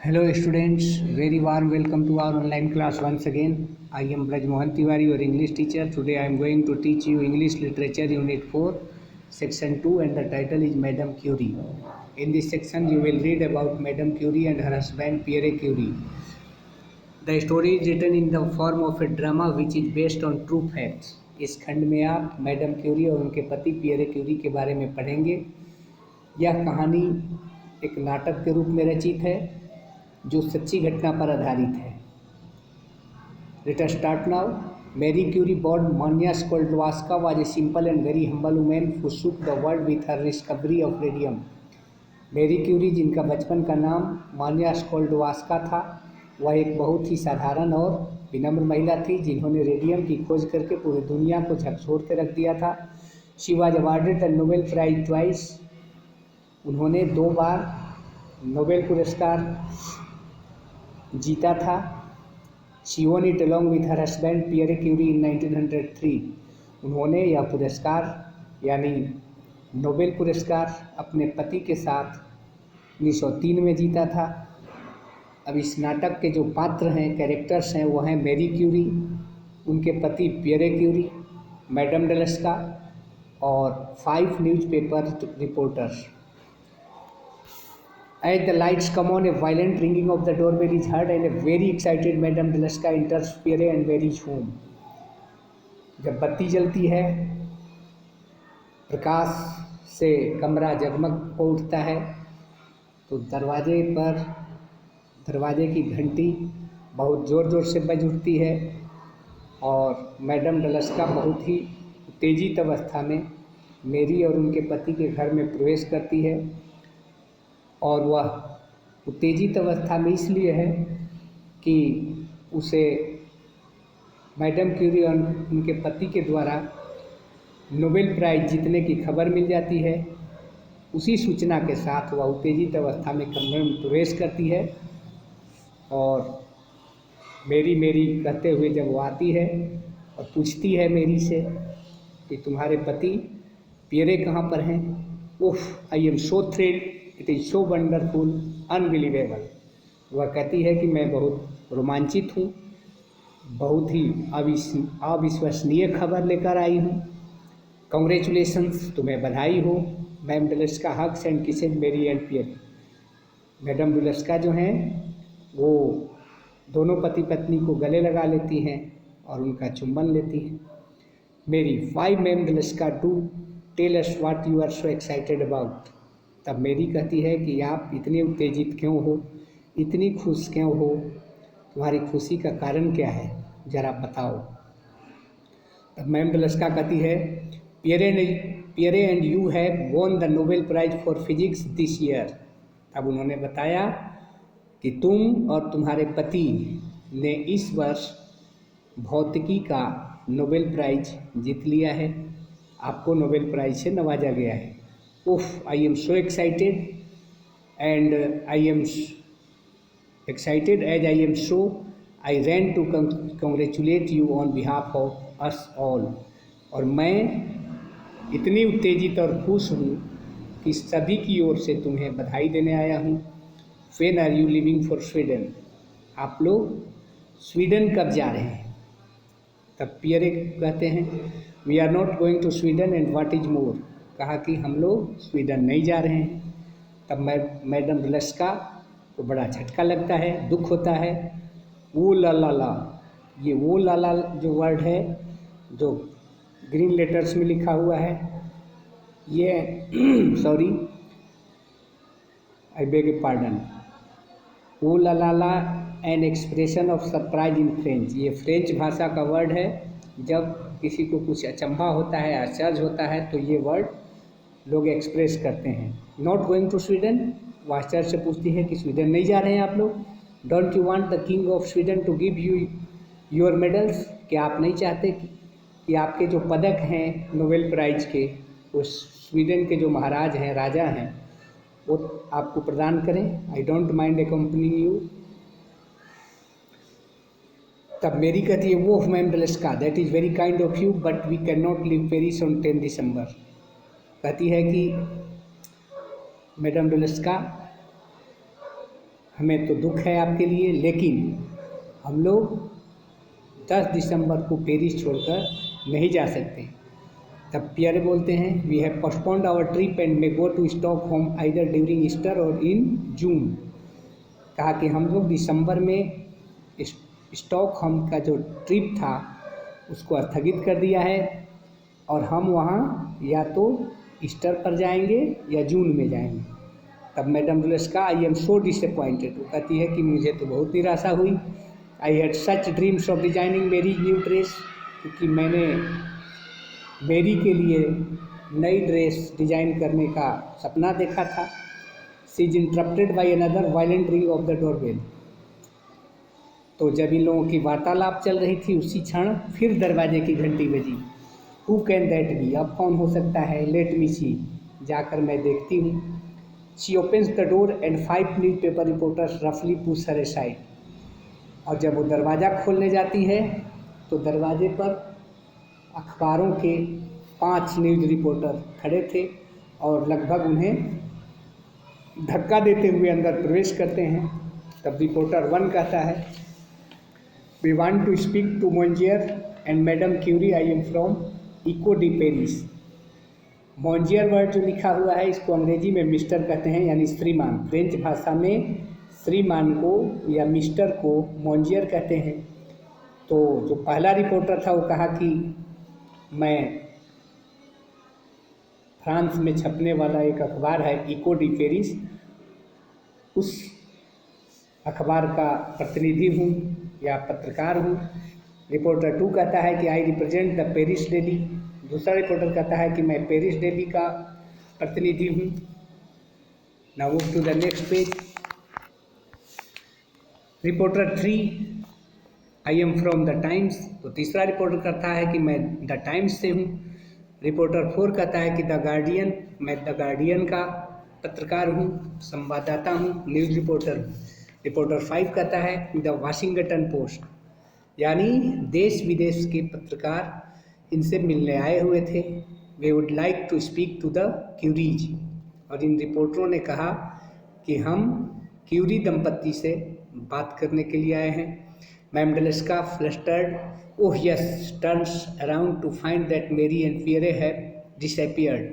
Hello students, very warm welcome to our online class once again. I am Braj Mohan Tiwari, your English teacher. Today I am going to teach you English Literature Unit 4, Section 2, and the title is Madame Curie. In this section you will read about Madame Curie and her husband Pierre Curie. The story is written in the form of a drama which is based on true facts. इस खंड में आप madam Curie और उनके पति Pierre Curie के बारे में पढ़ेंगे। यह कहानी एक नाटक के रूप में रचित है जो सच्ची घटना पर आधारित है। Let us start now. Marie Curie born Mania Sklodowska was a simple and very humble woman who shook the world with her discovery of radium. Marie Curie, जिनका बचपन का नाम मानिया स्कोल्डवास्का था, वह एक बहुत ही साधारण और विनम्र महिला थी जिन्होंने रेडियम की खोज करके पूरी दुनिया को झकझोर के रख दिया था। She was awarded the Nobel prize twice. उन्होंने 2 बार नोबेल पुरस्कार जीता था। She won it along with her husband Pierre Curie in 1903। उन्होंने यह पुरस्कार यानी नोबेल पुरस्कार अपने पति के साथ 1903 में जीता था। अब इस नाटक के जो पात्र हैं, कैरेक्टर्स हैं, वो हैं मैरी क्यूरी, उनके पति पियरे क्यूरी, मैडम डलस्का और 5 newspaper reporters. As the lights come on, a violent ringing of the doorbell is heard and a very excited Madame Delaska enters Pierre and Mary's home। जब बत्ती जलती है, प्रकाश से कमरा जगमग हो उठता है, तो दरवाजे की घंटी बहुत ज़ोर ज़ोर से बज उठती है और मैडम डलस्का बहुत ही उत्तेजित अवस्था में मेरी और उनके पति के घर में प्रवेश करती है। और वह उत्तेजित अवस्था में इसलिए है कि उसे मैडम क्यूरी और उनके पति के द्वारा नोबेल प्राइज़ जीतने की खबर मिल जाती है। उसी सूचना के साथ वह उत्तेजित अवस्था में कमरे में प्रवेश करती है और मेरी कहते हुए जब वो आती है और पूछती है मेरी से कि तुम्हारे पति पियरे कहाँ पर हैं। उफ, I am so thrilled, it is so wonderful, unbelievable. वह कहती है कि मैं बहुत रोमांचित हूँ, बहुत ही अविश्वसनीय खबर लेकर आई हूँ। कॉन्ग्रेचुलेशंस, तुम्हें बधाई हो। मैम डलस्का हग्स एंड किसेज मेरी एंड पियरे। मैडम डलस्का जो हैं वो दोनों पति पत्नी को गले लगा लेती हैं और उनका चुम्बन लेती हैं। Marie, why ma'am Dluska do tell us what you are so excited about. तब मेरी कहती है कि आप इतने उत्तेजित क्यों हो, इतनी खुश क्यों हो, तुम्हारी खुशी का कारण क्या है, ज़रा बताओ। तब मैम डलस्का कहती है, Pierre and you have won the Nobel prize for physics this year. तब उन्होंने बताया कि तुम और तुम्हारे पति ने इस वर्ष भौतिकी का नोबेल प्राइज जीत लिया है, आपको नोबेल प्राइज से नवाजा गया है। उफ, I am so excited and I am excited as I am so I ran to congratulate you on behalf of us all. और मैं इतनी उत्तेजित और खुश हूँ कि सभी की ओर से तुम्हें बधाई देने आया हूँ। When are you living for Sweden, आप लोग स्वीडन कब जा रहे हैं। तब पियरे कहते हैं, we are not going to Sweden and what is more. कहा कि हम लोग स्वीडन नहीं जा रहे हैं। तब मैडम डलस्का को बड़ा झटका लगता है, दुख होता है। वो ला, ये वो ला जो वर्ड है जो ग्रीन लेटर्स में लिखा हुआ है, ये sorry, I beg a pardon. वो ला an expression of surprise in French. ये फ्रेंच भाषा का वर्ड है। जब किसी को कुछ अचंभा होता है, आश्चर्य होता है, तो ये वर्ड लोग एक्सप्रेस करते हैं। नॉट गोइंग टू स्वीडन, वो आश्चर्य से पूछती है कि स्वीडन नहीं जा रहे हैं आप लोग। Don't you want the king of Sweden to give you your medals. क्या आप नहीं चाहते कि आपके जो पदक हैं नोबेल प्राइज के, वो स्वीडन के जो महाराज हैं, राजा हैं, वो आपको प्रदान करें। I don't mind accompanying you. तब मेरी कहती है, वो ma'am Dulska, that is very kind of you but we can not leave Paris on 10 December. कहती है कि मैडम डलस्का, हमें तो दुख है आपके लिए, लेकिन हम लोग 10 दिसंबर को पेरिस छोड़कर नहीं जा सकते। तब पियरे बोलते हैं, we have postponed our trip and may go to Stockholm either during Easter or in जून। कहा कि हम लोग दिसंबर में स्टॉकहोम का जो ट्रिप था उसको स्थगित कर दिया है और हम वहाँ या तो ईस्टर पर जाएंगे या जून में जाएंगे। तब madam Dluska, I am so disappointed, वो कहती है कि मुझे तो बहुत निराशा हुई। I had such dreams of designing मेरी न्यू ड्रेस, क्योंकि मैंने मेरी के लिए नई ड्रेस डिजाइन करने का सपना देखा था। She is interrupted by another violent ring of the doorbell. तो जब इन लोगों की वार्तालाप चल रही थी उसी क्षण फिर दरवाजे की घंटी बजी। हु कैन दैट बी, अब कौन हो सकता है, लेट मी सी, जाकर मैं देखती हूँ। She opens the door and 5 newspaper reporters रफली पुश हर असाइड। और जब वो दरवाज़ा खोलने जाती है तो दरवाजे पर अखबारों के 5 न्यूज़ रिपोर्टर खड़े थे और लगभग उन्हें धक्का देते हुए अंदर प्रवेश करते हैं। तब रिपोर्टर 1 कहता है, we want to speak to monsieur and madam Curie, I am from Echo de Paris. Monsieur word जो लिखा हुआ है इसको अंग्रेजी में मिस्टर कहते हैं, यानी श्रीमान। फ्रेंच भाषा में श्रीमान को या मिस्टर को मोंजियर कहते हैं। तो जो पहला रिपोर्टर था वो कहा कि मैं फ्रांस में छपने वाला एक अखबार है इको डी पेरिस, उस अखबार का प्रतिनिधि हूँ या पत्रकार हूँ। रिपोर्टर 2 कहता है कि I represent the Paris Daily. दूसरा रिपोर्टर कहता है कि मैं पेरिस डेली का प्रतिनिधि हूँ। Now move to the next page. Reporter 3, I am from the Times. तो तीसरा रिपोर्टर कहता है कि मैं द टाइम्स से हूँ। रिपोर्टर 4 कहता है कि द गार्डियन, मैं द गार्डियन का पत्रकार हूँ, संवाददाता हूँ, न्यूज़ रिपोर्टर हूँ। रिपोर्टर 5 कहता है द वाशिंगटन पोस्ट, यानी देश विदेश के पत्रकार इनसे मिलने आए हुए थे। We would like to speak to the Curies. और इन रिपोर्टरों ने कहा कि हम क्यूरी दंपत्ति से बात करने के लिए आए हैं। Ma'am Dluska flustered, oh yes, turns around to find that Marie and Pierre have disappeared.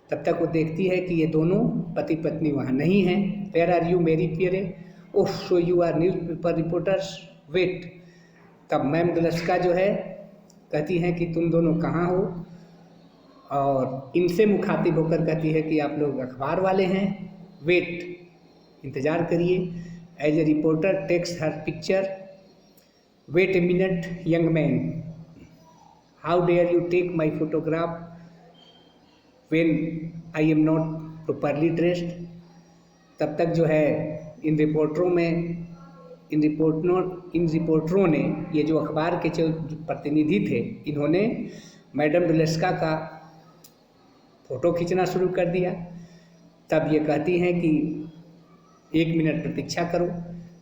तब तक वो देखती है कि ये दोनों पति पत्नी वहाँ नहीं हैं। Where are you Marie Pierre, oh so you are newspaper reporters, wait. तब मैम डलेस्का जो है कहती हैं कि तुम दोनों कहाँ हो, और इनसे मुखातिब होकर कहती है कि आप लोग अखबार वाले हैं, वेट, इंतज़ार करिए। As a reporter takes her picture, wait a minute young man, how dare you take my photograph when I am not properly dressed. तब तक जो है इन रिपोर्टरों ने, ये जो अखबार के जो प्रतिनिधि थे, इन्होंने मैडम डुलेस्का का फ़ोटो खींचना शुरू कर दिया। तब ये कहती हैं कि 1 मिनट प्रतीक्षा करो।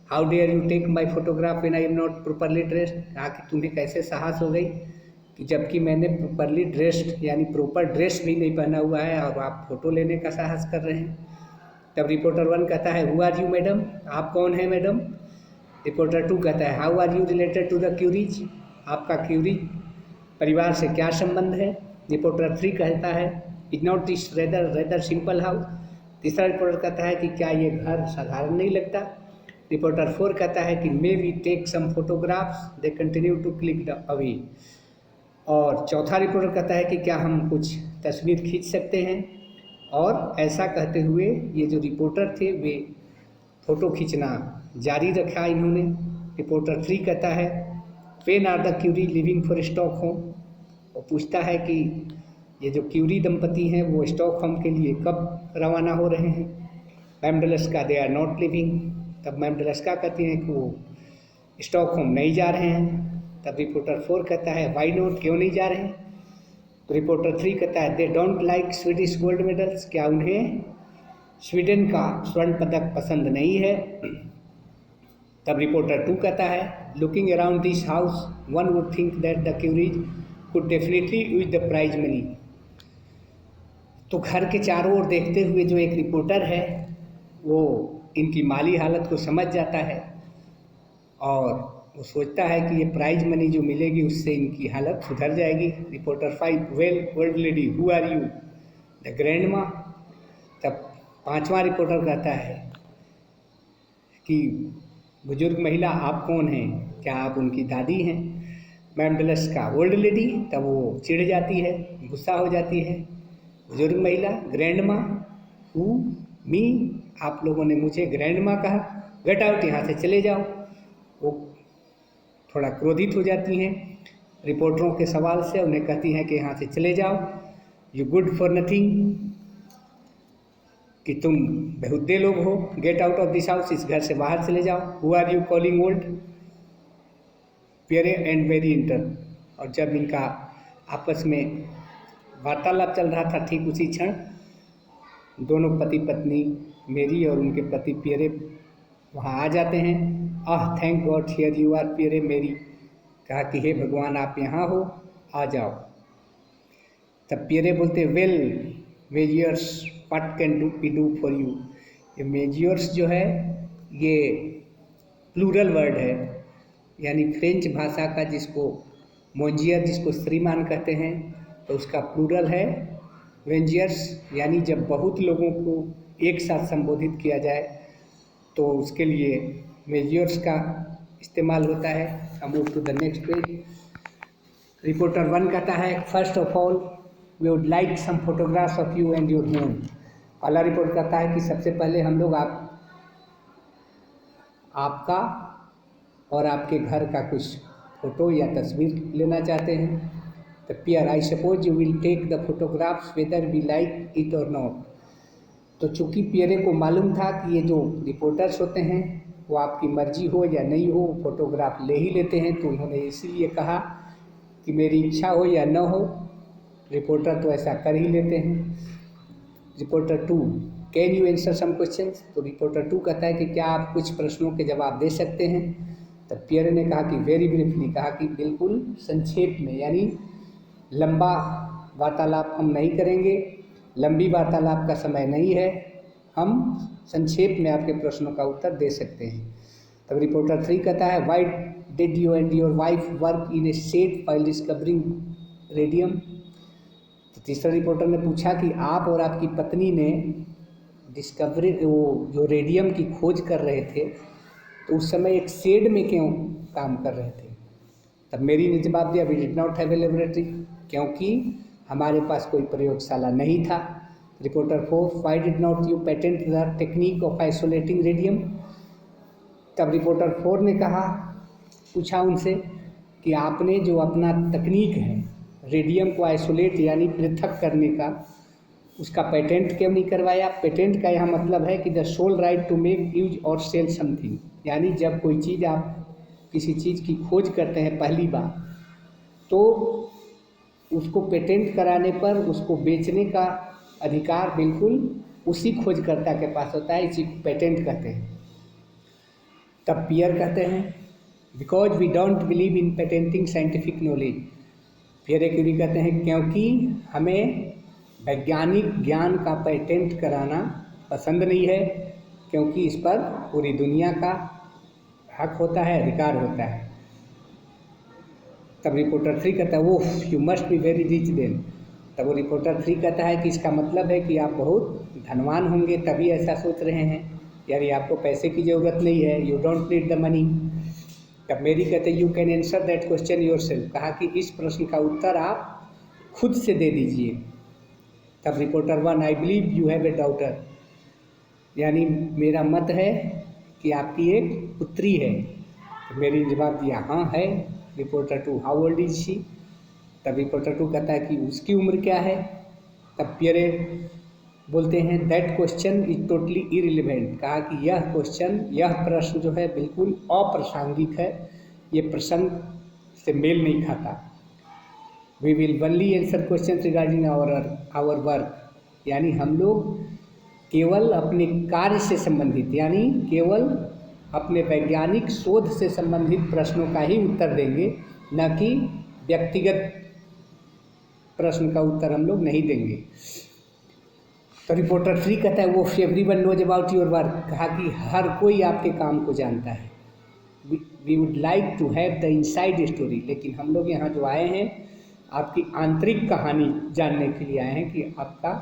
How dare you take my photograph when I am not properly dressed. कहा कि तुम्हें कैसे साहस हो गई कि जबकि मैंने प्रॉपरली ड्रेस्ड यानी प्रॉपर ड्रेस भी नहीं पहना हुआ है और आप फ़ोटो लेने का साहस कर रहे हैं। तब रिपोर्टर 1 कहता है, हु आर यू मैडम, आप कौन हैं मैडम। रिपोर्टर 2 कहता है, how are you related to the Curies, आपका क्यूरी परिवार से क्या संबंध है। रिपोर्टर 3 कहता है, is not this rather simple house. तीसरा रिपोर्टर कहता है कि क्या ये घर साधारण नहीं लगता। रिपोर्टर 4 कहता है कि may we take some photographs, they continue to click the away. और चौथा रिपोर्टर कहता है कि क्या हम कुछ तस्वीर खींच सकते हैं। और ऐसा कहते हुए ये जो रिपोर्टर थे वे फ़ोटो खींचना जारी रखा इन्होंने। रिपोर्टर 3 कहता है, when are the Curie living for Stockholm. वो पूछता है कि ये जो क्यूरी दंपति हैं वो स्टॉकहोम के लिए कब रवाना हो रहे हैं। Ma'am Dluska, they are not living. तब मैम डलेस्का कहती हैं कि वो स्टॉकहोम नहीं जा रहे हैं। तब रिपोर्टर 4 कहता है, वाई नॉट, क्यों नहीं जा रहे हैं। तो रिपोर्टर 3 कहता है, they don't like Swedish gold medals, क्या उन्हें स्वीडन का स्वर्ण पदक पसंद नहीं है। तब रिपोर्टर 2 कहता है, looking around this house one would think that the Curies could definitely use the prize money. तो घर के चारों ओर देखते हुए जो एक रिपोर्टर है वो इनकी माली हालत को समझ जाता है और वो सोचता है कि ये प्राइज मनी जो मिलेगी उससे इनकी हालत सुधर जाएगी। Reporter 5, well old lady who are you? The grandma. तब 5वां रिपोर्टर कहता है कि बुजुर्ग महिला आप कौन हैं, क्या आप उनकी दादी हैं? मैम डलस का ओल्ड लेडी। तब वो चिढ़ जाती है, गुस्सा हो जाती है। बुजुर्ग महिला ग्रैंड माँ, हु? मी? आप लोगों ने मुझे ग्रैंड माँ कहा, गेट आउट, यहाँ से चले जाओ। वो थोड़ा क्रोधित हो जाती हैं रिपोर्टरों के सवाल से, उन्हें कहती हैं कि यहाँ से चले जाओ, यू गुड फॉर नथिंग, कि तुम बेहुदे लोग हो, get out of this house, इस घर से बाहर चले जाओ। Who are you calling old? Pierre and Marie enter. और जब इनका आपस में वार्तालाप चल रहा था, ठीक उसी क्षण दोनों पति पत्नी मेरी और उनके पति पियरे वहाँ आ जाते हैं। Ah thank God here you are Pierre Marie. कहा कि हे भगवान आप यहाँ हो, आ जाओ। तब पियरे बोलते well messieurs what can we do for you. ये मेजियर्स जो है ये प्लूरल वर्ड है, यानी फ्रेंच भाषा का जिसको मोंजियर, जिसको श्रीमान कहते हैं, तो उसका प्लूरल है वेंजियर्स, यानी जब बहुत लोगों को एक साथ संबोधित किया जाए तो उसके लिए मेजियर्स का इस्तेमाल होता है। हम move to the next page. Reporter 1 कहता है first of all we would like some photographs of you and your home. पहला रिपोर्ट कहता है कि सबसे पहले हम लोग आपका और आपके घर का कुछ फ़ोटो या तस्वीर लेना चाहते हैं। The Pierre I suppose you will take the photographs whether we like it or not. तो चूँकि पियरे को मालूम था कि ये जो रिपोर्टर्स होते हैं वो आपकी मर्जी हो या नहीं हो फोटोग्राफ ले ही लेते हैं, तो उन्होंने इसीलिए कहा कि मेरी इच्छा हो या न हो रिपोर्टर तो ऐसा कर ही लेते हैं। Reporter 2 can you answer some questions. तो रिपोर्टर 2 कहता है कि क्या आप कुछ प्रश्नों के जवाब दे सकते हैं। तब पियरे ने कहा कि वेरी ब्रीफली, कहा कि बिल्कुल संक्षेप में, यानी लंबा वार्तालाप हम नहीं करेंगे, लंबी वार्तालाप का समय नहीं है, हम संक्षेप में आपके प्रश्नों का उत्तर दे सकते हैं। तब रिपोर्टर 3 कहता है why did you and your wife work in a shed while discovering radium. तो तीसरा रिपोर्टर ने पूछा कि आप और आपकी पत्नी ने डिस्कवरी वो जो रेडियम की खोज कर रहे थे तो उस समय एक शेड में क्यों काम कर रहे थे। तब मेरी ने जवाब दिया we did not have a laboratory, क्योंकि हमारे पास कोई प्रयोगशाला नहीं था। Reporter 4 why did not you patent the technique of isolating radium. तब रिपोर्टर 4 ने पूछा उनसे कि आपने जो अपना तकनीक है रेडियम को आइसोलेट यानी पृथक करने का, उसका पेटेंट क्यों नहीं करवाया। पेटेंट का यहाँ मतलब है कि the sole right to make use or sell something, यानी जब कोई चीज़ आप किसी चीज़ की खोज करते हैं पहली बार तो उसको पेटेंट कराने पर उसको बेचने का अधिकार बिल्कुल उसी खोजकर्ता के पास होता है, इसी को पेटेंट कहते हैं। तब पियर कहते हैं because we don't believe in patenting scientific knowledge. Pierre Curie कहते हैं क्योंकि हमें वैज्ञानिक ज्ञान का पेटेंट कराना पसंद नहीं है, क्योंकि इस पर पूरी दुनिया का हक होता है, अधिकार होता है। तब रिपोर्टर 3 कहता है वो you must be very rich then. तब वो रिपोर्टर 3 कहता है कि इसका मतलब है कि आप बहुत धनवान होंगे तभी ऐसा सोच रहे हैं, यानी आपको पैसे की ज़रूरत नहीं है, you don't need the money. तब मेरी कहते you can answer that question yourself, कहा कि इस प्रश्न का उत्तर आप खुद से दे दीजिए। तब reporter 1 I believe you have a daughter, यानी मेरा मत है कि आपकी एक पुत्री है। तो मेरी जवाब दिया हाँ है। Reporter 2 how old is she. तब रिपोर्टर 2 कहता है कि उसकी उम्र क्या है। तब पियरे बोलते हैं that question is totally irrelevant, कहा कि यह क्वेश्चन, यह प्रश्न जो है बिल्कुल अप्रासंगिक है, ये प्रसंग से मेल नहीं खाता। We will only answer question regarding our work, यानी हम लोग केवल अपने कार्य से संबंधित, यानी केवल अपने वैज्ञानिक शोध से संबंधित प्रश्नों का ही उत्तर देंगे, न कि व्यक्तिगत प्रश्न का उत्तर हम लोग नहीं देंगे। तो रिपोर्टर 3 कहता है वो everyone knows about your work, कहा कि हर कोई आपके काम को जानता है। We would like to have the inside story, लेकिन हम लोग यहाँ जो आए हैं आपकी आंतरिक कहानी जानने के लिए आए हैं कि आपका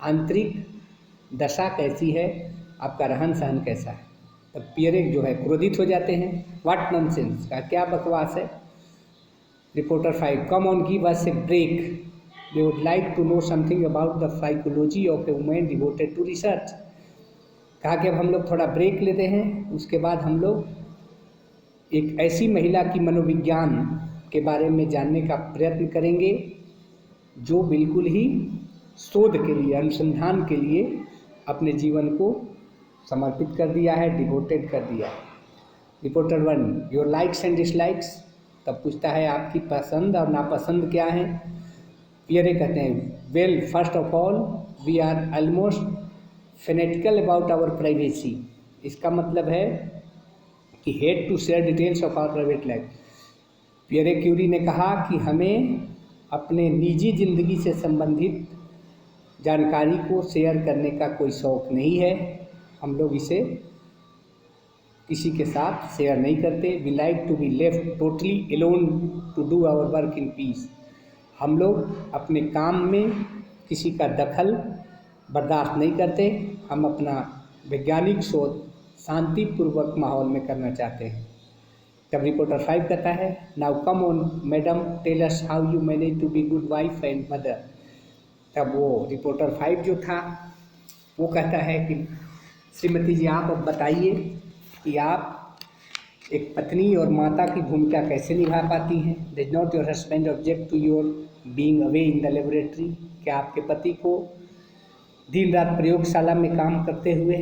आंतरिक दशा कैसी है, आपका रहन सहन कैसा है। तब पियरे जो है क्रोधित हो जाते हैं, व्हाट नॉनसेंस, का क्या बकवास है। Reporter 5 come on give us a break, they would like to know something about the psychology of a woman devoted to research। कहा कि अब हम लोग थोड़ा ब्रेक लेते हैं, उसके बाद हम लोग एक ऐसी महिला की मनोविज्ञान के बारे में जानने का प्रयत्न करेंगे जो बिल्कुल ही शोध के लिए, अनुसंधान के लिए अपने जीवन को समर्पित कर दिया है, डिवोटेड कर दिया है। Reporter 1 your likes and dislikes, तब पूछता है आपकी पसंद और नापसंद क्या है। पियरे कहते हैं well first of all we are almost fanatical about our privacy, इसका मतलब है कि hate to share details of our private life. Pierre Curie ने कहा कि हमें अपने निजी ज़िंदगी से संबंधित जानकारी को शेयर करने का कोई शौक़ नहीं है, हम लोग इसे किसी के साथ शेयर नहीं करते। We like to be left totally alone to do our work in peace, हम लोग अपने काम में किसी का दखल बर्दाश्त नहीं करते, हम अपना वैज्ञानिक शोध शांतिपूर्वक माहौल में करना चाहते हैं। तब रिपोर्टर 5 कहता है now come on madam tell us how you manage to be good wife and mother. तब वो रिपोर्टर 5 जो था वो कहता है कि श्रीमती जी आप अब बताइए कि आप एक पत्नी और माता की भूमिका कैसे निभा पाती हैं। Did not your husband object to your being away in the laboratory, क्या आपके पति को दिन रात प्रयोगशाला में काम करते हुए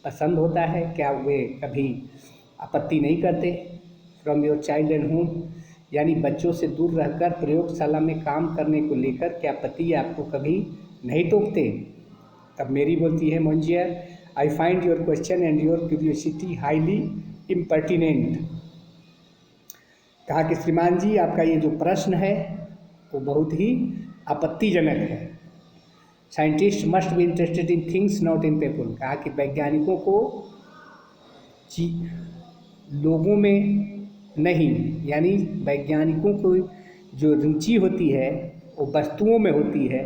पसंद होता है, क्या वे कभी आपत्ति नहीं करते। From your child and home, यानी बच्चों से दूर रहकर प्रयोगशाला में काम करने को लेकर क्या पति आपको कभी नहीं टोकते। तब मेरी बोलती है monsieur I find your question and your curiosity highly impertinent, कहा कि श्रीमान जी आपका ये जो प्रश्न है वो बहुत ही आपत्तिजनक है। Scientist must be interested in things not in people, कहा कि वैज्ञानिकों को लोगों में नहीं, यानी वैज्ञानिकों को जो रुचि होती है वो वस्तुओं में होती है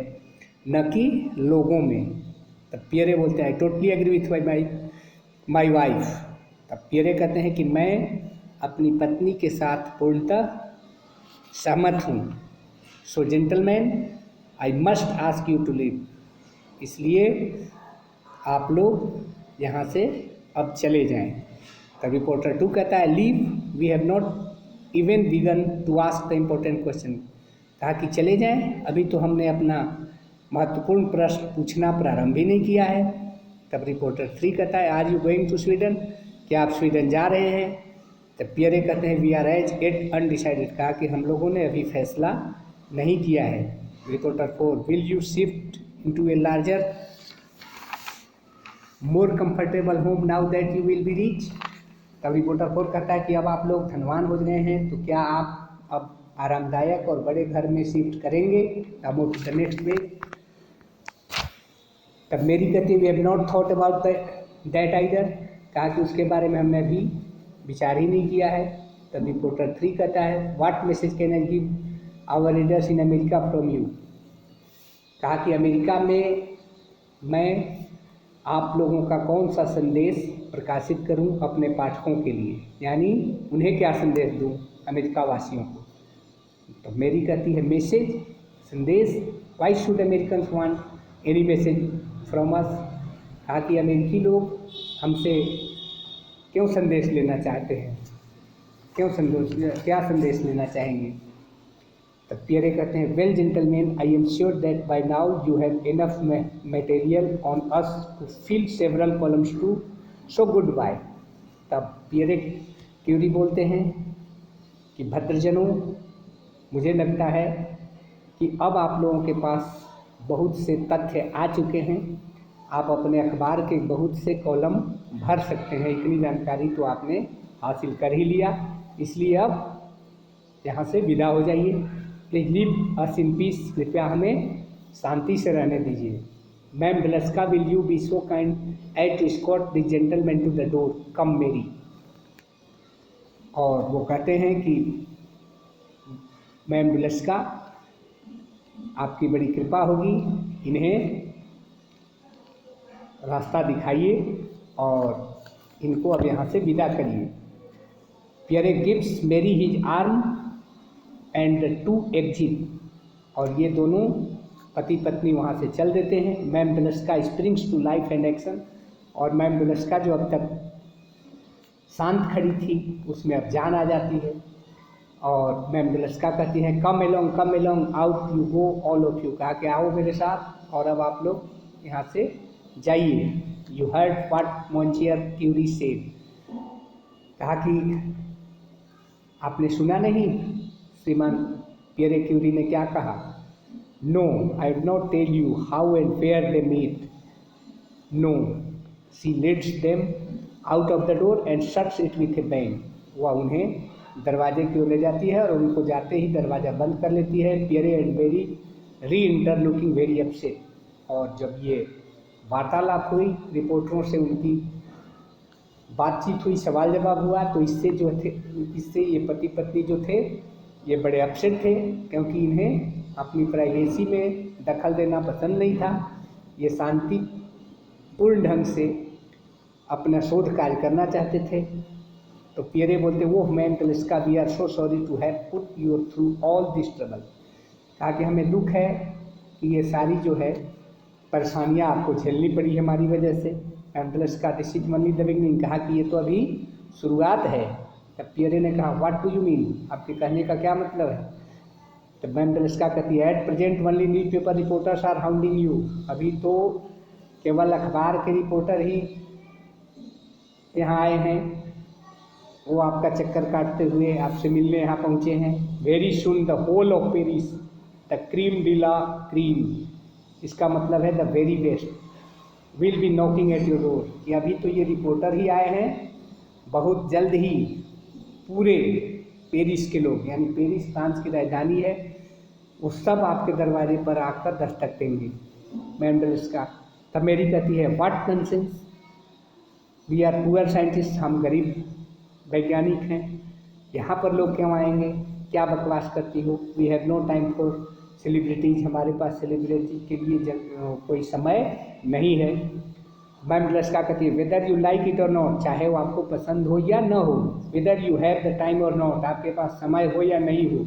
न कि लोगों में। तब पियरे बोलते हैं I totally agree with my wife. तब पियरे कहते हैं कि मैं अपनी पत्नी के साथ पूर्णतः सहमत हूँ। So gentleman I must ask you to leave, इसलिए आप लोग यहाँ से अब चले जाएं। तब रिपोर्टर 2 कहता है leave we have not even begun to ask the important question, कहा कि चले जाएं, अभी तो हमने अपना महत्वपूर्ण प्रश्न पूछना प्रारंभ ही नहीं किया है। तब रिपोर्टर 3 कहता है are you going to Sweden, क्या आप स्वीडन जा रहे हैं। तब पियरे कहते हैं we are as yet undecided, कहा कि हम लोगों ने अभी फैसला नहीं किया है। Reporter 4 will you shift into a larger more comfortable home now that you will be rich. तब रिपोर्टर 4 कहता है कि अब आप लोग धनवान हो गए हैं तो क्या आप अब आरामदायक और बड़े घर में शिफ्ट करेंगे। अब द नेक्स्ट डे। तब मेरी कहती है we have not thought about that either, कहा कि उसके बारे में हमने अभी विचार ही नहीं किया है। तब रिपोर्टर 3 कहता है what message can I give our readers in America from you, कहा कि अमेरिका में मैं आप लोगों का कौन सा संदेश प्रकाशित करूं अपने पाठकों के लिए, यानी उन्हें क्या संदेश दूं अमेरिका वासियों को। तो मेरी कहती है मैसेज, संदेश, why should Americans want any message from us, कहा कि अमेरिकी लोग हमसे क्यों संदेश लेना चाहते हैं, क्या संदेश लेना चाहेंगे। तब पियरे कहते हैं well gentleman I am sure that by now you have enough material on us to fill several columns too, so goodbye. तब पियरे क्यूरी बोलते हैं कि भद्रजनों मुझे लगता है कि अब आप लोगों के पास बहुत से तथ्य आ चुके हैं, आप अपने अखबार के बहुत से कॉलम भर सकते हैं, इतनी जानकारी तो आपने हासिल कर ही लिया, इसलिए अब यहाँ से विदा हो जाइए। Please leave us in peace, कृपया हमें शांति से रहने दीजिए। Ma'am Dluska, will you be so kind as to escort the gentleman to the door, come Marie. और वो कहते हैं कि मैम ब्लस्का, आपकी बड़ी कृपा होगी, इन्हें रास्ता दिखाइए और इनको अब यहाँ से विदा करिए। Pierre gives Marie his arm and to exit, और ये दोनों पति पत्नी वहाँ से चल देते हैं। Ma'am Dluska springs to life and action, और मैम ब्लस्का जो अब तक शांत खड़ी थी उसमें अब जान आ जाती है। और मैम ब्लस्का कहती हैं come along out you go all of you, कहा कि आओ मेरे साथ और अब आप लोग यहाँ से जाइए। You heard what monsieur Curie said, कहा कि आपने सुना नहीं श्रीमान पियरे क्यूरी ने क्या कहा। No, I will not tell you how and where they meet, no, she leads them out of the door and shuts it with a bang, वह उन्हें दरवाजे की ओर ले जाती है और उनको जाते ही दरवाज़ा बंद कर लेती है। पियरे एंड मेरी री इंटर लुकिंग वेरी अपसेट, और जब ये वार्तालाप हुई, रिपोर्टरों से उनकी बातचीत हुई, सवाल जवाब हुआ, तो इससे ये पति पत्नी जो थे ये बड़े अपसेट थे, क्योंकि इन्हें अपनी प्राइवेसी में दखल देना पसंद नहीं था। ये शांतिपूर्ण ढंग से अपना शोध कार्य करना चाहते थे। तो पियरे बोलते, वो ma'am Bloska, we are so sorry to have put you through all this trouble, कहा कि हमें दुख है कि ये सारी जो है परेशानियाँ आपको झेलनी पड़ी हमारी वजह से। Ma'am Bloska, this is only the beginning, कहा कि ये तो अभी शुरुआत है। तब पियरे ने कहा व्हाट डू यू मीन, आपके कहने का क्या मतलब है। तो मैम ब्लस्का कहती है at present only newspaper reporters are hounding you, अभी तो केवल अखबार के रिपोर्टर ही यहाँ आए हैं, वो आपका चक्कर काटते हुए आपसे मिलने यहाँ पहुँचे हैं। Very soon the whole of Paris the creme de la creme, इसका मतलब है the very best will be knocking at your door, कि अभी तो ये रिपोर्टर ही आए हैं, बहुत जल्द ही पूरे पेरिस के लोग, यानी पेरिस फ्रांस की राजधानी है, वो सब आपके दरवाजे पर आकर दस्तक देंगे। मैम ब्लस्का, तब मेरी कहती है what nonsense, we are poor scientist, हम गरीब वैज्ञानिक हैं, यहाँ पर लोग क्यों आएंगे, क्या बकवास करती हो। We have no time for celebrities, हमारे पास सेलिब्रिटी के लिए कोई समय नहीं है। मैम ब्लस्का कहती है whether you like it or not, चाहे वो आपको पसंद हो या न हो, whether you have the time or not, आपके पास समय हो या नहीं हो,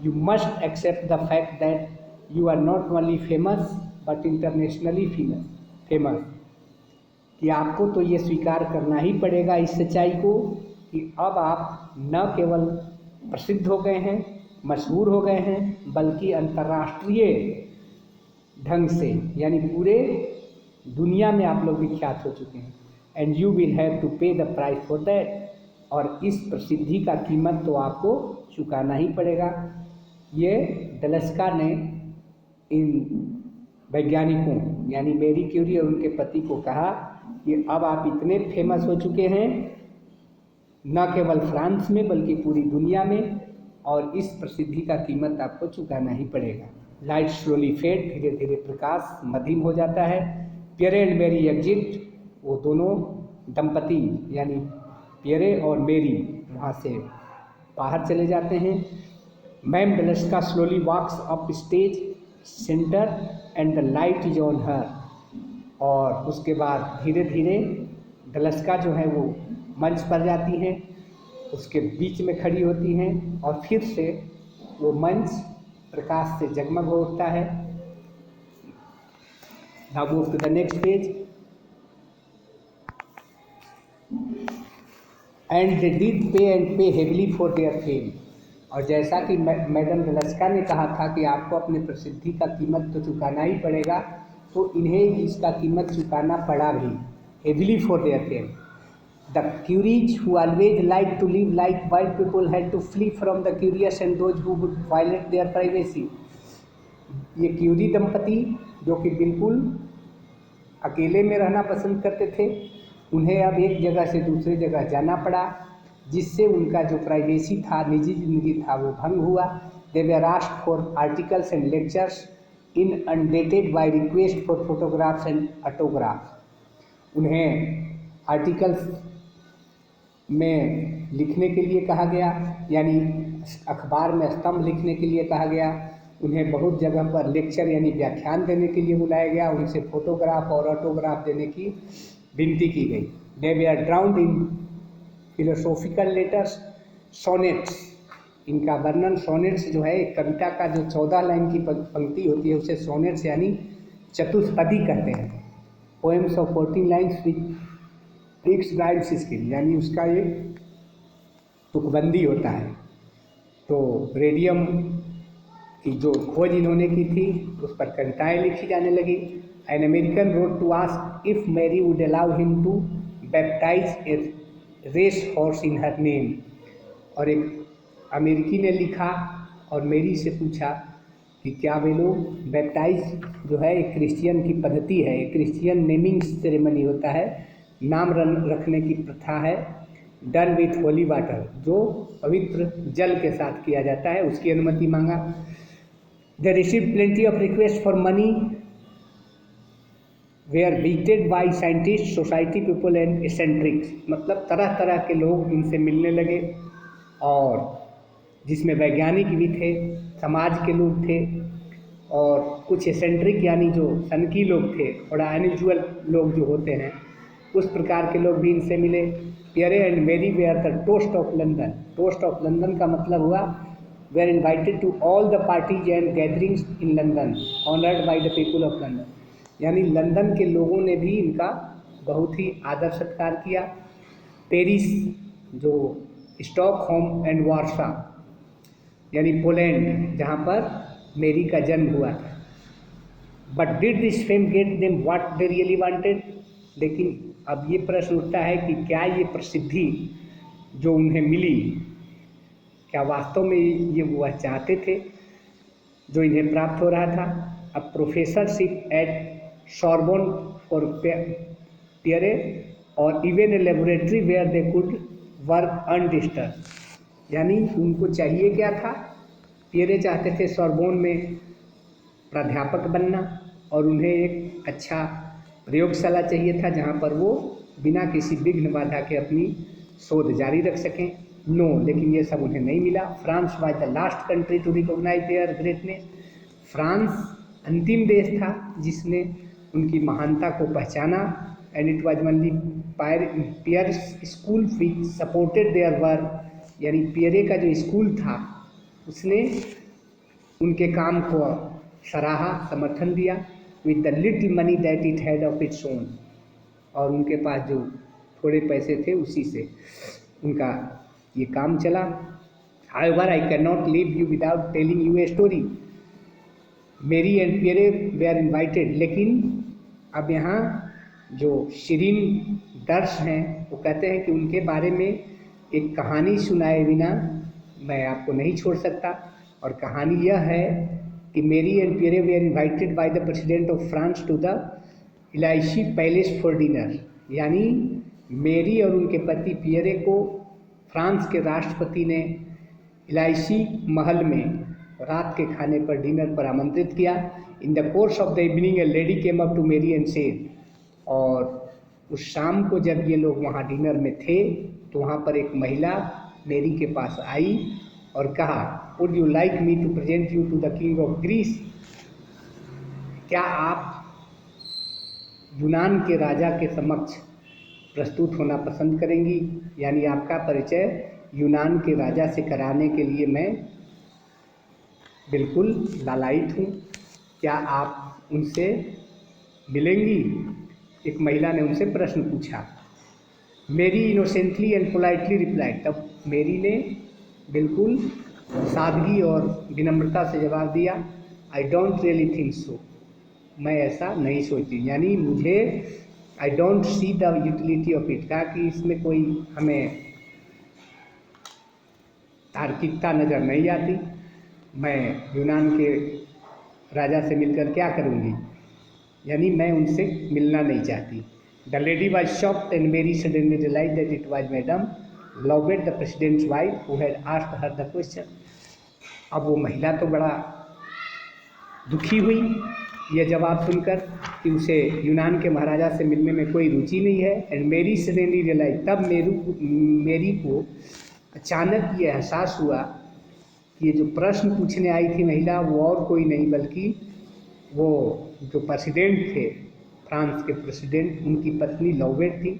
you must accept the fact that you are not only famous but internationally famous, कि आपको तो ये स्वीकार करना ही पड़ेगा इस सच्चाई को कि अब आप न केवल प्रसिद्ध हो गए हैं, मशहूर हो गए हैं, बल्कि अंतर्राष्ट्रीय ढंग से, यानी पूरे दुनिया में आप लोग विख्यात हो चुके हैं। And you will have to pay the price for that, और इस प्रसिद्धि का कीमत तो आपको चुकाना ही पड़ेगा। ये ब्लस्का ने इन वैज्ञानिकों यानी मैरी क्यूरी और उनके पति को कहा कि अब आप इतने फेमस हो चुके हैं न केवल फ्रांस में बल्कि पूरी दुनिया में, और इस प्रसिद्धि का कीमत आपको चुकाना ही पड़ेगा। लाइट स्लोली फेड, धीरे धीरे प्रकाश मध्यम हो जाता है। पियरे एंड मेरी एग्जिट, वो दोनों दंपति यानी पियरे और मेरी वहाँ से बाहर चले जाते हैं। Ma'am Bloska slowly walks up stage centre and the light is on her, और उसके बाद धीरे धीरे ब्लस्का जो है वो मंच पर जाती हैं, उसके बीच में खड़ी होती हैं और फिर से वो मंच प्रकाश से जगमग हो उठता है। Now move to the next page. And they did pay and pay heavily for their fame, और जैसा कि मैडम ब्लस्का ने कहा था कि आपको अपनी प्रसिद्धि का कीमत तो चुकाना ही पड़ेगा, तो इन्हें इसका कीमत चुकाना पड़ा भी, heavily for their fame. The Curies, who always liked to live like white people, had to flee from the curious and those who would violate their privacy. ये क्यूरी दंपति जो कि बिल्कुल अकेले में रहना पसंद करते थे, उन्हें अब एक जगह से दूसरी जगह जाना पड़ा, जिससे उनका जो प्राइवेसी था, निजी जिंदगी था, वो भंग हुआ। They were asked for articles and lectures inundated by request for photographs and autographs. उन्हें आर्टिकल्स में लिखने के लिए कहा गया, यानी अखबार में स्तंभ लिखने के लिए कहा गया। उन्हें बहुत जगह पर लेक्चर यानी व्याख्यान देने के लिए बुलाया गया। उनसे फोटोग्राफ और ऑटोग्राफ देने की विनती की गई। दे वर ड्राउन्ड इन फिलोसॉफिकल लेटर्स, सोनेट्स। इनका वर्णन सोनेट्स जो है, एक कविता का जो 14 लाइन की पंक्ति होती है उसे सोनेट्स यानी चतुष्पदी कहते हैं। Poems of 14 lines which fixed rhymes skill, यानी उसका एक तुकबंदी होता है। तो रेडियम की जो खोज इन्होंने की थी उस पर कविताएं लिखी जाने लगी। An American wrote to ask if Marie would allow him to baptise a race horse in her name. और एक अमेरिकी ने लिखा और मेरी से पूछा कि क्या वे लोग बैप्टाइज जो है एक क्रिश्चियन की पद्धति है, एक क्रिश्चियन नेमिंग सेरेमनी होता है, नाम रखने की प्रथा है, डन विथ होली वाटर, जो पवित्र जल के साथ किया जाता है, उसकी अनुमति मांगा। They receive plenty of request for money, they are visited by scientist, society people and eccentrics. मतलब तरह तरह के लोग इनसे मिलने लगे, और जिसमें वैज्ञानिक भी थे, समाज के लोग थे, और कुछ एसेंट्रिक यानी जो सनकी लोग थे, थोड़ा अनयूजुअल लोग जो होते हैं, उस प्रकार के लोग भी इनसे मिले। Pierre and Marie were the toast of London. Toast of London का मतलब हुआ they are invited to all the parties and gatherings in London, honoured by the people of London. यानी लंदन के लोगों ने भी इनका बहुत ही आदर सत्कार किया। पेरिस जो स्टॉकहोम एंड वार्सा यानी पोलैंड, जहाँ पर मेरी का जन्म हुआ था। But did this fame get them what they really wanted. लेकिन अब ये प्रश्न उठता है कि क्या ये प्रसिद्धि जो उन्हें मिली, क्या वास्तव में ये वह चाहते थे जो इन्हें प्राप्त हो रहा था। अब professorship at Sorbonne for Pierre और even a laboratory where they could work undisturbed. यानी उनको चाहिए क्या था, पियरे चाहते थे सॉर्बोन में प्राध्यापक बनना, और उन्हें एक अच्छा प्रयोगशाला चाहिए था जहाँ पर वो बिना किसी विघ्न बाधा के अपनी शोध जारी रख सकें। नो, लेकिन ये सब उन्हें नहीं मिला। France was the last country to recognise their greatness. France अंतिम देश था जिसने उनकी महानता को पहचाना। And it was only Pierre's school which supported their work. यानी पियरे का जो स्कूल था उसने उनके काम को सराहा, समर्थन दिया। With the little money that it had of its own. और उनके पास जो थोड़े पैसे थे उसी से उनका ये काम चला। However I can not leave you without telling you a story. Marie and Pierre way are invited. लेकिन अब यहाँ जो शिरीन दर्श हैं वो कहते हैं कि उनके बारे में एक कहानी सुनाए बिना मैं आपको नहीं छोड़ सकता। और कहानी यह है कि Marie and Pierre way are invited by the president of France to the Elysee palace for dinner. यानी मेरी और उनके पति पियरे को फ्रांस के राष्ट्रपति ने इलायची महल में रात के खाने पर, डिनर पर आमंत्रित किया। In the course of the evening a lady came up to Marie and said. और उस शाम को जब ये लोग वहाँ डिनर में थे तो वहाँ पर एक महिला मेरी के पास आई और कहा, would you like me to present you to the king of Greece. क्या आप यूनान के राजा के समक्ष प्रस्तुत होना पसंद करेंगी। यानी आपका परिचय यूनान के राजा से कराने के लिए मैं बिल्कुल लालायित हूँ, क्या आप उनसे मिलेंगी। एक महिला ने उनसे प्रश्न पूछा। मेरी इनोसेंटली एंड पोलाइटली रिप्लाइड। तब मेरी ने बिल्कुल सादगी और विनम्रता से जवाब दिया, I don't really think so. मैं ऐसा नहीं सोचती। यानी मुझे I don't see the utility of it, कहा कि इसमें कोई हमें तार्किकता नज़र नहीं आती। मैं यूनान के राजा से मिलकर क्या करूँगी। यानी मैं उनसे मिलना नहीं चाहती। The lady was shocked and very suddenly realise that it was madam Loubet the president's wife who had asked her the question. अब वो महिला तो बड़ा दुखी हुई यह जवाब सुनकर कि उसे यूनान के महाराजा से मिलने में कोई रुचि नहीं है। एंड मेरी सडनली रियलाइज, तब मेरी को अचानक ये एहसास हुआ कि ये जो प्रश्न पूछने आई थी महिला वो और कोई नहीं बल्कि वो जो प्रेसिडेंट थे, फ्रांस के प्रेसिडेंट, उनकी पत्नी लौवेट थी,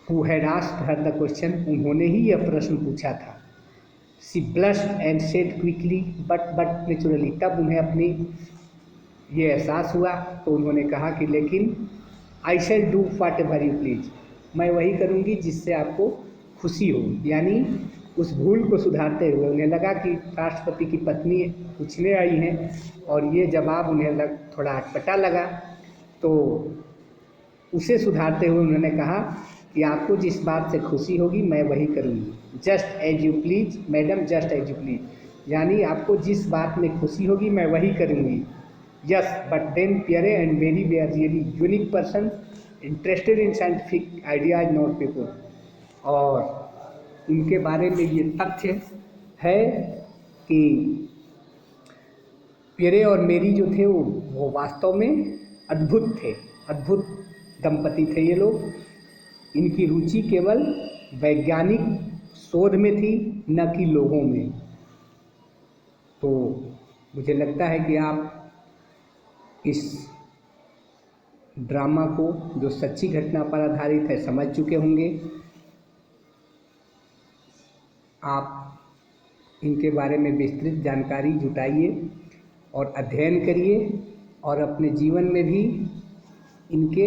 who had asked her the question. उन्होंने ही यह प्रश्न पूछा था। She blushed and said quickly but naturally. तब उन्हें अपनी ये एहसास हुआ तो उन्होंने कहा कि लेकिन I shall do whatever you please, मैं वही करूँगी जिससे आपको खुशी हो। यानी उस भूल को सुधारते हुए उन्हें लगा कि राष्ट्रपति की पत्नी पूछने आई हैं और ये जवाब उन्हें थोड़ा अटपटा लगा, तो उसे सुधारते हुए उन्होंने कहा कि आपको जिस बात से खुशी होगी मैं वही करूँगी। Just as you please madam, just as you please, यानी आपको जिस बात में खुशी होगी मैं वही करूँगी। Yes but then Pierre and Marie they are really unique person interested in scientific ideas not people. और उनके बारे में ये तथ्य है कि पियरे और मेरी जो थे वो वास्तव में अद्भुत थे, अद्भुत दंपति थे ये लोग। इनकी रुचि केवल वैज्ञानिक शोध में थी, न कि लोगों में। तो मुझे लगता है कि आप इस ड्रामा को, जो सच्ची घटना पर आधारित है, समझ चुके होंगे। आप इनके बारे में विस्तृत जानकारी जुटाइए और अध्ययन करिए और अपने जीवन में भी इनके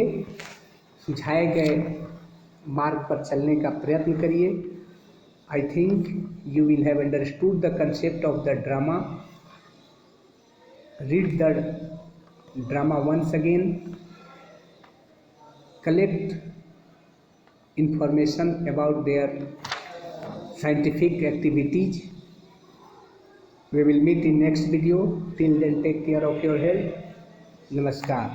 सुझाए गए मार्ग पर चलने का प्रयत्न करिए। I think you will have understood the concept of the drama. Read the drama once again, collect information about their scientific activities. We will meet in next video. Till then, take care of your health. Namaskar.